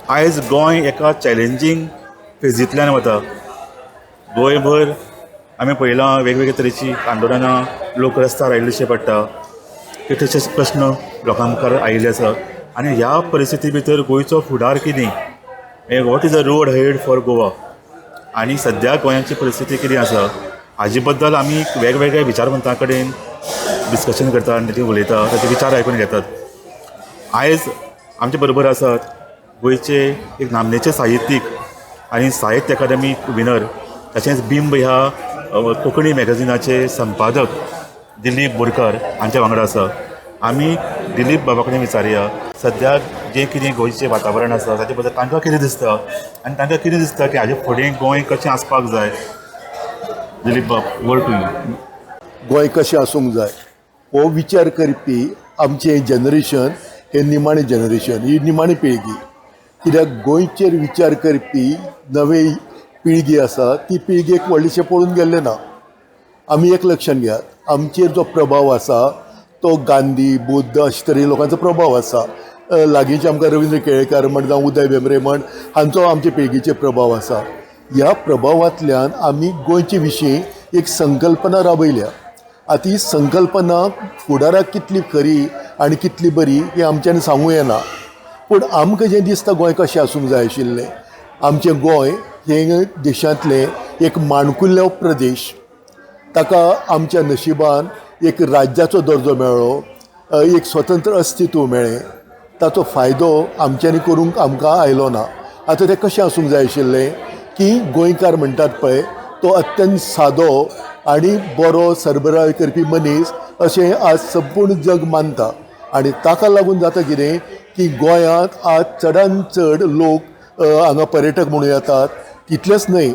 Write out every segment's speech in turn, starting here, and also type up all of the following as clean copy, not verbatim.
आयज गोंय एका चॅलेंजींग फेजींतल्यान वता. गोंयभर आमी पळयलां वेगवेगळे तरेची आंदोलनां लोक रस्त्यार आयिल्लेशे पडटा. कितलेशेच प्रश्न लोकां मुखार आयिल्ले आसा आनी ह्या परिस्थिती भितर गोंयचो फुडार कितें, what is the road head for Goa, आनी सद्या गोंयाची परिस्थिती कितें आसा हाजे बद्दल आमी वेगवेगळ्या विचारवंतां कडेन डिस्कशन करता आनी ते उलयता, ताचे विचार आयकून घेतात. आयज आमचे बरोबर आसात गोंयचे एक नामनेचे साहित्यीक आनी साहित्य अकादमीक विनर, तशेंच बिंब ह्या कोंकणी मॅगझिनाचे संपादक दिलीप बोरकार हांचे वांगडा आसा. आमी दिलीप बाबा कडेन विचारया सद्याक जें कितें गोंयचें वातावरण आसा ताचे बद्दल तांकां कितें दिसता आनी तांकां कितें दिसता की हाजे फुडें गोंय कशें आसपाक जाय. दिलीप बाब, वर्ड टू यू. गोंय कशें आसूंक जाय हो विचार करपी आमचें जनरेशन हें निमाणें जनरेशन, ही निमाणी पिळगी. कित्याक गोंयचेर विचार करपी नवी पिळगी आसा ती पिळगेक व्हडलेशें पळोवन गेल्लें ना. आमी एक लक्षात घेयात, आमचेर जो प्रभाव आसा तो गांधी बुद्ध अशे तरेन लोकांचो प्रभाव आसा. लागींचे आमकां रविंद्र केळेकार म्हण जावं उदय भेंब्रे म्हण हांचो आमचे पिळगेचेर प्रभाव आसा. ह्या प्रभावांतल्यान आमी गोंयचे विशीं एक संकल्पना राबयल्या. आतां ही संकल्पना फुडाराक कितली खरी आनी कितली बरी हें आमच्यान सांगूं येना. पूण आमकां जें दिसता गोंय कशें आसूंक जाय आशिल्लें, आमचें गोंय हें देशांतलें एक माणकुल्लो प्रदेश. ताका आमच्या नशिबान एक राज्याचो दर्जो मेळ्ळो, एक स्वतंत्र अस्तित्व मेळ्ळें. ताचो फायदो आमच्यांनी करूंक आमकां आयलो ना. आतां तें कशें आसूंक जाय आशिल्लें की गोंयकार म्हणटात पळय तो अत्यंत सादो आनी बरो सरबराय करपी मनीस अशें आज संपूर्ण जग मानता. आनी ताका लागून जाता कितें की गोंयांत आज चडांत चड लोक हांगा पर्यटक म्हणून येतात. तितलेंच न्हय,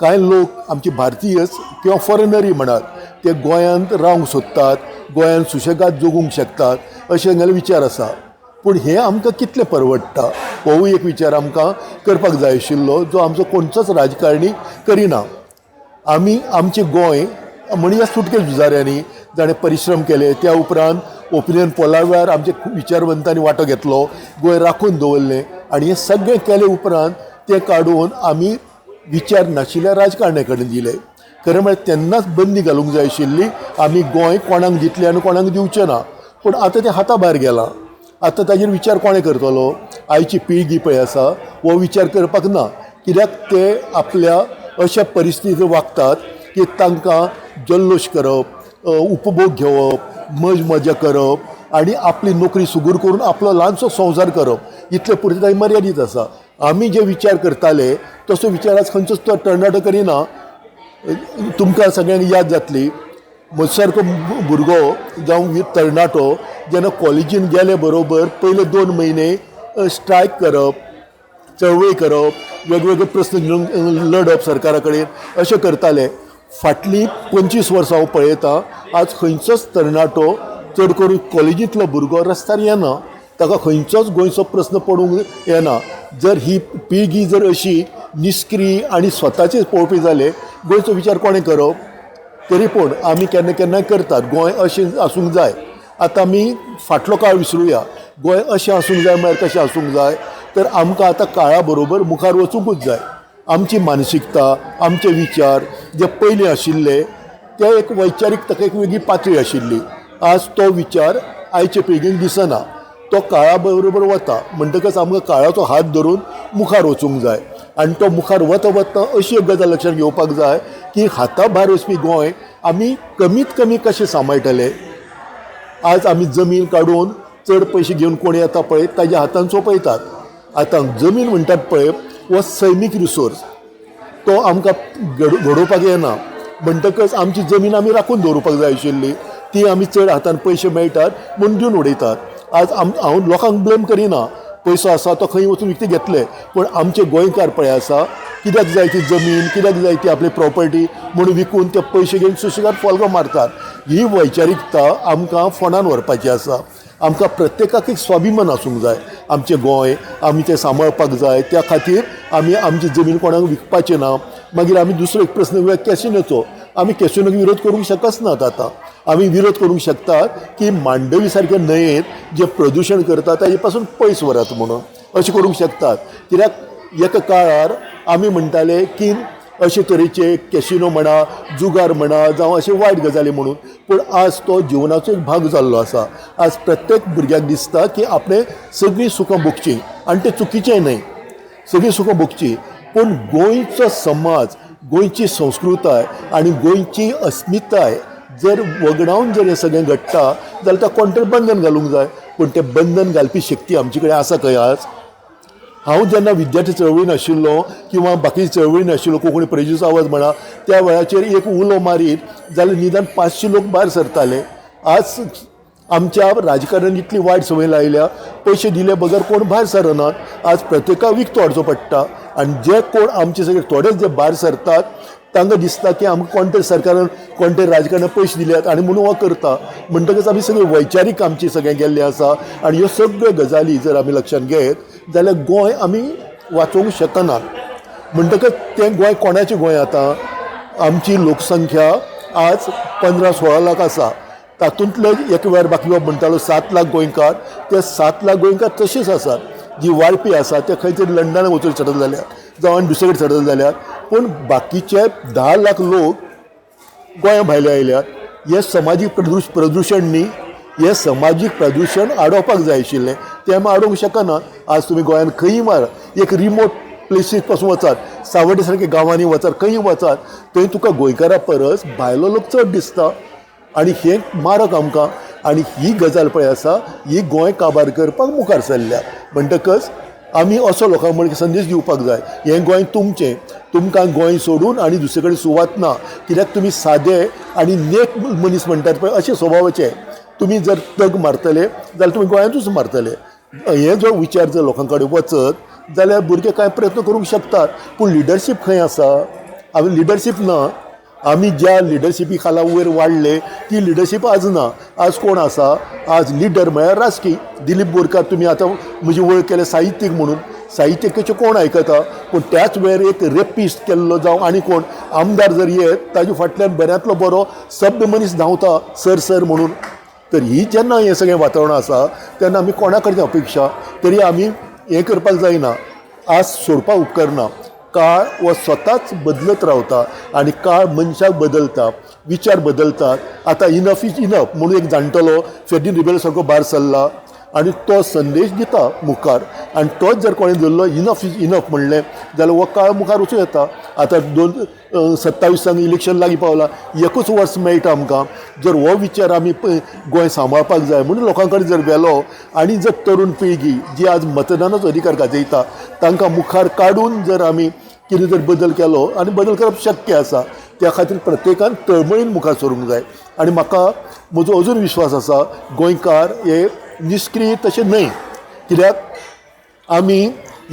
कांय लोक आमचे भारतीयच किंवा फॉरेनरय म्हणात ते गोंयांत रावंक सोदतात, गोंयांत सुशेगाद जगूंक शकतात अशे तांगेले विचार आसा. पूण हें आमकां कितलें परवडटा होवूय एक विचार आमकां करपाक जाय आशिल्लो, जो आमचो कोणचोच राजकारणी करिना. आमी आमचें गोंय म्हणया सुटके झुजाऱ्यांनी जाणें परिश्रम केले, त्या उपरांत ओपिनियन पोला वेळार आमचे विचारवंतांनी वांटो घेतलो, गोंय राखून दवरलें आनी हें सगळें केले उपरांत तें काडून आमी विचार नाशिल्ल्या राजकारण्या कडेन दिले. खरें म्हळ्यार तेन्नाच बंदी घालूंक जाय आशिल्ली, आमी गोंय कोणाक दितलें आनी कोणाक दिवचें ना. पूण आतां तें हाता भायर गेलां. आतां ताजेर विचार कोणें करतलो? आयची पिळगी पळय आसा हो विचार करपाक ना. कित्याक ते आपल्या अशा परिस्थितींत वागतात की तांकां जल्लोश करप, उपभोग घेवप, मज मजा करप आनी आपली नोकरी सुगूर करून आपलो ल्हानसो संवसार करप इतले पुरते तांकां मर्यादीत आसा. आमी जे विचार करताले तसो विचार आज खंयचोच तो तरणाटो करिना. तुमकां सगळ्यांक याद जातली म्हजे सारको भुरगो जावं तरणाटो जेन्ना कॉलेजीन गेले बरोबर पयले 2 म्हयने स्ट्रायक करप, चळवळी करप, वेगवेगळे प्रस्न घेवन लडप सरकारा कडेन अशें करताले. फाटलीं 25 वर्सां हांव पळयतां आज खंयचोच तरणाटो चड करून कॉलेजींतलो भुरगो रस्त्यार येना. ताका खंयचोच गोंयचो प्रस्न पडूंक येना. जर ही पिळगी जर अशी निश्क्रीय आनी स्वताचेच पळोवपी जाले गोंयचो विचार कोणें करप? तरी पूण आमी केन्ना केन्ना करतात गोंय अशें आसूंक जाय. आतां आमी फाटलो काळ विसरुया. गोंय अशें आसूंक जाय म्हळ्यार कशें आसूंक जाय, तर आमकां आतां काळा बरोबर मुखार वचूंकूच जाय. आमची मानसिकता, आमचे विचार जे पयलीं आशिल्ले ते एक वैचारीक ताका एक वेगळी पातळी आशिल्ली. आज तो विचार आयचे पिळगेक दिसना. तो काळा बरोबर वता म्हणटकच आमकां काळाचो हात धरून मुखार वचूंक जाय. आनी तो मुखार वता वता अशी एक गजाल लक्षांत घेवपाक जाय की हाता भायर वचपी गोंय आमी कमीत कमी कशें सांबाळटले. आज आमी जमीन काडून चड पयशे घेवन कोण येता पळय ताज्या हातान सोंपयतात. आतां जमीन म्हणटात पळय हो सैमीक रिसोर्स, तो आमकां घडोवपाक येना. म्हणटकच आमची जमीन आमी राखून दवरपाक जाय आशिल्ली, ती आमी चड हातान पयशे मेळटात म्हूण दिवन उडयतात. आज हांव लोकांक ब्लेम करिना, पयसो आसा तो खंय वचून विकते घेतले. पूण आमचे गोंयकार पळय आसा कित्याक जाय ती जमीन, कित्याक जाय ती आपली प्रॉपर्टी म्हणून विकून ते पयशे घेवन सुशेगाद फोलगो मारतात. ही वैचारीकता आमकां फोंडान व्हरपाची आसा. आमकां प्रत्येकाक एक स्वाभिमान आसूंक जाय. आमचें गोंय आमी तें सांबाळपाक जाय. त्या खातीर आमी आमची जमीन कोणाक विकपाचें ना. मागीर आमी दुसरो एक प्रस्न घेवया कॅसिनोचो. आमी कॅसिनोक विरोध करूंक शकच नात. आतां आमी विरोध करूंक शकतात की मांडवी सारके न्हंयेत जे प्रदूशण करता ताजे पासून पयस व्हरात म्हणून. अशें करूंक शकतात. कित्याक एका काळार आमी म्हणटाले की अशे तरेचे कॅसिनो म्हणा, जुगार म्हणा जावं अशे वायट गजाली म्हणून, पूण आज तो जिवनाचो एक भाग जाल्लो आसा. आज प्रत्येक भुरग्याक दिसता की आपणें सगळीं सुखां भोगचीं आनी तें चुकीचें न्हय, सगळीं सुखां भोगचीं. पूण गोंयचो समाज, गोंयची संस्कृताय आनी गोंयची अस्मिताय जर वगडावन जर हें सगळें घडटा जाल्यार ताका कोण तरी बंधन घालूंक जाय. पूण तें बंधन घालपी शक्ती आमचे कडेन आसा खंय आज? हांव जेन्ना विद्यार्थी चळवळीन आशिल्लो किंवा बाकीच्या चळवळीन आशिल्लो, कोंकणी प्रेजीस आवाज म्हणा, त्या वेळाचेर एक उलो मारीत जाल्यार निदान 500 लोक भायर सरताले. आज आमच्या राजकारणान इतली वायट संवय लायल्या, पयशे दिले बगर कोण भायर सरनात. आज प्रत्येकाक विकतो हाडचो पडटा. आनी जे कोण आमचे सगळे थोडेच जे भायर सरतात तांकां दिसता की आमकां कोण तरी सरकारान कोण तरी राजकारणाक पयशे दिल्यात आनी म्हणून हो करता. म्हणटकच आमी सगळे वैचारीक आमचे सगळें गेल्ले आसा. आनी ह्यो सगळ्यो गजाली जर आमी लक्षांत घेत जाल्यार गोंय आमी वाचोवंक शकनात. म्हणटकच तें गोंय कोणाचें गोंय आतां? आमची लोकसंख्या आज 15-16 लाख आसा. तातूंतले एक वेळार बाकी म्हणटालो 7 लाख गोंयकार, ते 7 लाख गोंयकार तशीच आसात. जी वाडपी आसा ते खंय तरी लंडनाक वचून सेटल जाल्यात जावं आनी दुसरे कडेन सेटल जाल्यात. पूण बाकीचे 10 लाख लोक गोंया भायले आयल्यात. हे समाजीक प्रदुशण न्ही, हे समाजीक प्रदुशण आडोवपाक जाय आशिल्लें, तें आमी आडोवंक शकना. आज तुमी गोंयान खंयी मार, एक रिमोट प्लेसीस पासून वचात, सावड्डे सारके गांवांनी वचात, खंयी वचात, थंय तुका गोंयकारा परस भायलो लोक चड दिसता. आनी हें मारक आमकां. आनी ही गजाल पळय आसा, ही गोंय काबार करपाक मुखार सरल्या. म्हणटकच आमी असो लोकांक म्हणून संदेश दिवपाक जाय, हें गोंय तुमचें, तुमकां गोंय सोडून आनी दुसरे कडेन सुवात ना. कित्याक तुमी सादे आनी नेक मनीस म्हणटात पळय अशे स्वभावाचे. तुमी जर तग मारतले जाल्यार तुमी गोंयांतूच मारतले. हे जो विचार जर लोकां कडेन वचत जाल्यार भुरगे कांय प्रयत्न करूंक शकतात. पूण लिडरशीप खंय आसा? आमी लिडरशीप ना. आमी ज्या लिडरशिपी खाला वयर वाडले ती लिडरशीप आज ना. आज कोण आसा? आज लिडर म्हळ्यार राजकीय. दिलीप बोरकार तुमी आतां म्हजी वळख केल्या साहित्यीक म्हणून. साहित्यिकाचे कोण आयकता? पूण त्याच वेळार एक रेपिस्ट केल्लो जावं आनी कोण आमदार जर येत ताजे फाटल्यान बऱ्यांतलो बरो सभ्य मनीस धांवता सर सर म्हणून. तर ही जेन्ना हें सगळें वातावरण आसा तेन्ना आमी कोणा कडच्यान अपेक्षा तरी आमी हें करपाक जायना, आज सोडपाक उपकारना. काळ हो स्वताच बदलत रावता आनी काळ मनशाक बदलता, विचार बदलतात. आतां इनफ इज इनफ म्हणून एक जाणटलो फेर्डिन रिबेलो सारको भायर सरला आनी तो संदेश दिता मुखार. आनी तोच जर कोणें धरलो इनफ इज इनफ म्हणलें जाल्यार हो काळ मुखार वचूं येता. आतां 2027 इलेक्शन लागीं पावलां, एकूच वर्स मेळटा आमकां. जर हो विचार आमी गोंय सांबाळपाक जाय म्हणून लोकां कडेन जर गेलो आनी जर तरूण पिळगी जी आज मतदानाचो अधिकार गाजयता तांकां मुखार काडून जर आमी कितें जर बदल केलो, आनी बदल करप शक्य आसा, त्या खातीर प्रत्येकान तळमळीन मुखार सरूंक जाय. आनी म्हाका म्हजो अजून विश्वास आसा गोंयकार हे निश्क्रीय तशें न्हय. कित्याक आमी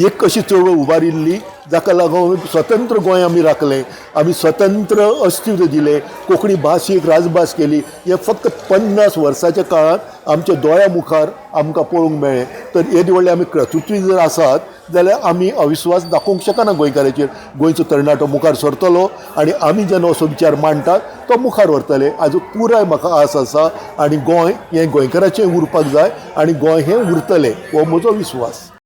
एक अशी चळवळ उबारिल्ली जाका लागून स्वतंत्र गोंय आमी राखलें, आमी स्वतंत्र अस्तित्व दिलें, कोंकणी भास ही एक राजभास केली. हे फक्त 50 वर्साच्या काळांत आमच्या दोळ्या मुखार आमकां पळोवंक मेळ्ळें. तर हे व्हडले आमी कर्तृत्वी जर आसात जाल्यार आमी अविश्वास दाखोवंक शकना गोंयकाराचेर. गोंयचो तरणाटो मुखार सरतलो आनी आमी जेन्ना असो विचार मांडटात तो मुखार व्हरतले हाजो पुराय म्हाका आस आसा. आनी गोंय हें गोंयकाराचें उरपाक जाय आनी गोंय हें उरतलें हो म्हजो विश्वास.